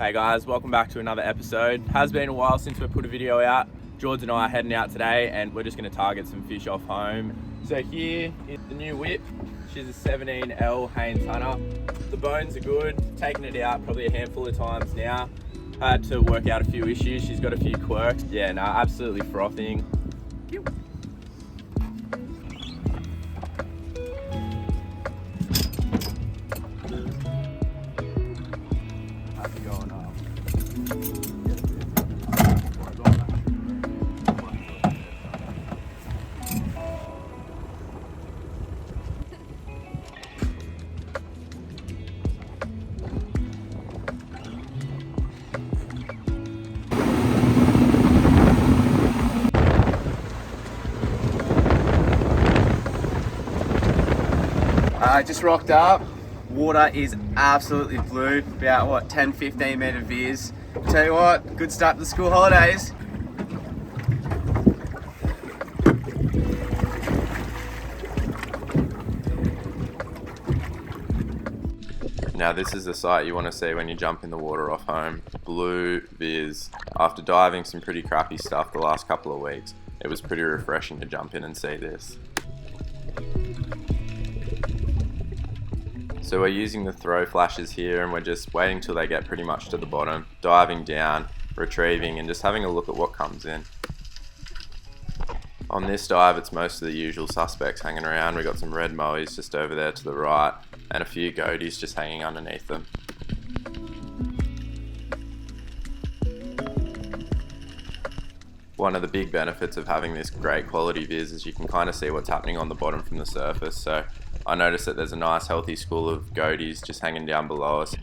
Hey guys, welcome back to another episode. Has been a while since we put a video out. Jordy and I are heading out today and we're just going to target some fish off home. So here is the new whip. She's a 17L Haynes Hunter. The bones are good, taken it out probably a handful of times now. Had to work out a few issues, she's got a few quirks. Yeah, no, absolutely frothing. I just rocked up. Water is absolutely blue. About what, 10-15 metre veers. Tell you what, good start to the school holidays. Now this is the sight you want to see when you jump in the water off home. Blue viz. After diving some pretty crappy stuff the last couple of weeks, it was pretty refreshing to jump in and see this. So we're using the throw flashes here and we're just waiting till they get pretty much to the bottom, diving down, retrieving and just having a look at what comes in. On this dive it's most of the usual suspects hanging around. We've got some red mowies just over there to the right and a few goaties just hanging underneath them. One of the big benefits of having this great quality viz is you can kind of see what's happening on the bottom from the surface. So I noticed that there's a nice healthy school of goaties just hanging down below us.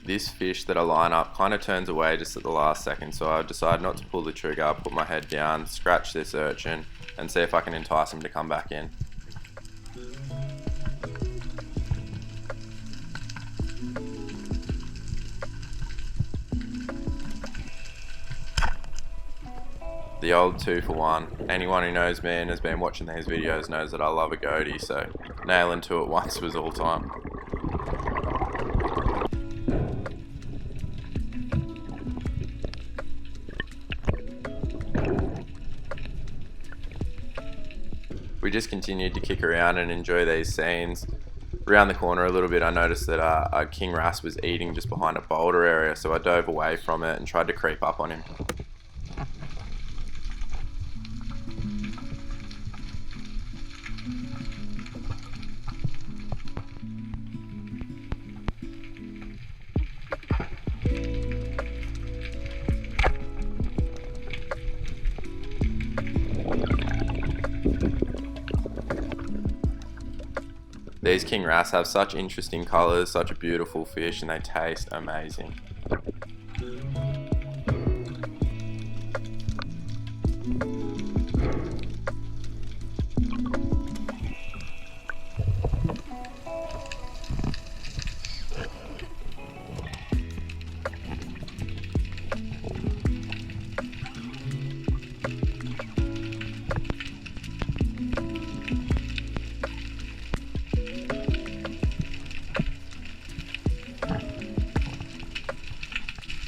This fish that I line up kind of turns away just at the last second, so I decide not to pull the trigger, put my head down, scratch this urchin and see if I can entice him to come back in. The old 2 for 1. Anyone who knows me and has been watching these videos knows that I love a goatee, so nailing 2 at once was all time. We just continued to kick around and enjoy these scenes. Around the corner a little bit I noticed that a king wrasse was eating just behind a boulder area, so I dove away from it and tried to creep up on him. These king wrasse have such interesting colours, such a beautiful fish, and they taste amazing.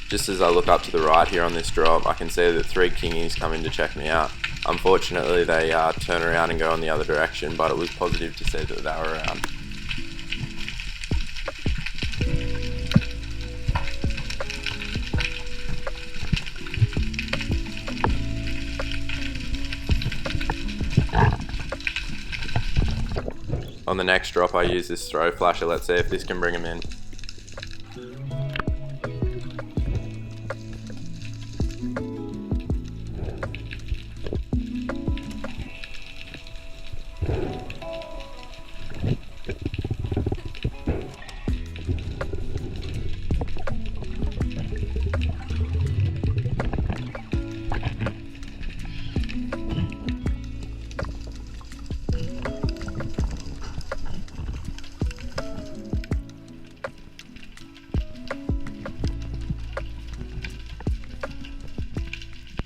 Just as I look up to the right here on this drop, I can see that 3 kingies come in to check me out. Unfortunately they turn around and go in the other direction, but it was positive to see that they were around. On the next drop I use this throw flasher. Let's see if this can bring them in.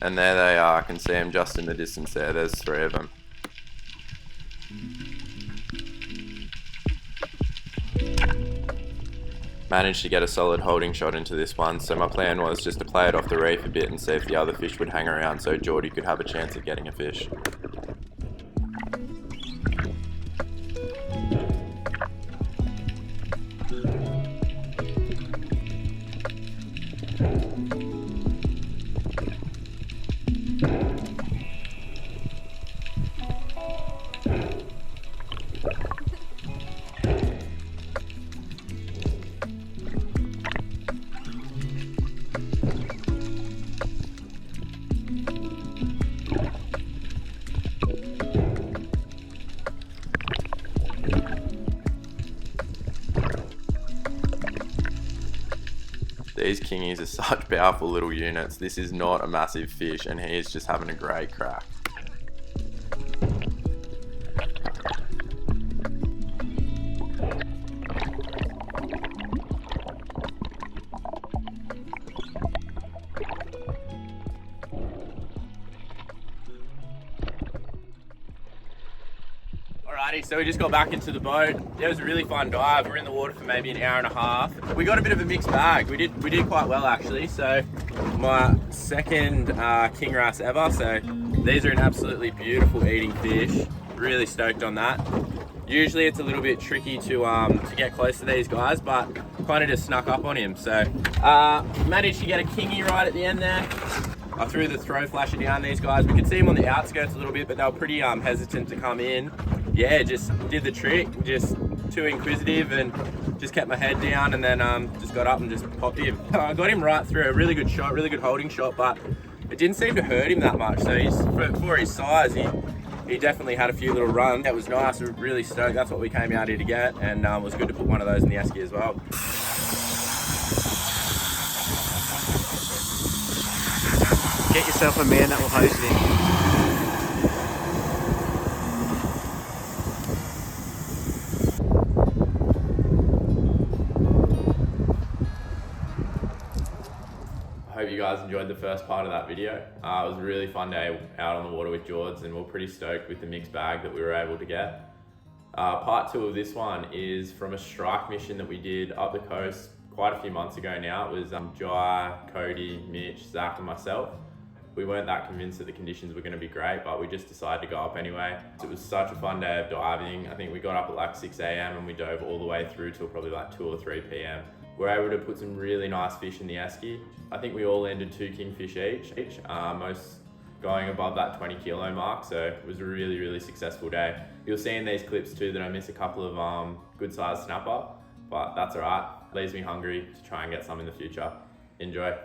And there they are. I can see them just in the distance there. There's 3 of them. Managed to get a solid holding shot into this one, so my plan was just to play it off the reef a bit and see if the other fish would hang around so Jordy could have a chance at getting a fish. These kingies are such powerful little units. This is not a massive fish and he is just having a great crack. Alrighty, so we just got back into the boat. It was a really fun dive. We're in the water for maybe an hour and a half. We got a bit of a mixed bag. We did quite well actually. So my second king wrasse ever. So these are an absolutely beautiful eating fish. Really stoked on that. Usually it's a little bit tricky to get close to these guys, but kind of just snuck up on him. So managed to get a kingy right at the end there. I threw the throw flasher down these guys. We could see them on the outskirts a little bit, but they were pretty hesitant to come in. Yeah, just did the trick, just too inquisitive and just kept my head down and then just got up and just popped him. I got him right through, a really good shot, really good holding shot, but it didn't seem to hurt him that much. So for his size, he definitely had a few little runs. That was nice, we were really stoked. That's what we came out here to get, and it was good to put one of those in the esky as well. Get yourself a man that will host it. I hope you guys enjoyed the first part of that video. It was a really fun day out on the water with Jords and we're pretty stoked with the mixed bag that we were able to get. Part 2 of this one is from a strike mission that we did up the coast quite a few months ago now. It was Jai, Cody, Mitch, Zach and myself. We weren't that convinced that the conditions were going to be great, but we just decided to go up anyway. It was such a fun day of diving. I think we got up at like 6 a.m. and we dove all the way through till probably like 2 or 3 p.m. We were able to put some really nice fish in the esky. I think we all landed 2 kingfish each, most going above that 20 kilo mark. So it was a really, really successful day. You'll see in these clips too that I miss a couple of good sized snapper, but that's all right. Leaves me hungry to try and get some in the future. Enjoy.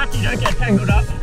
Lach, you don't get tangled up.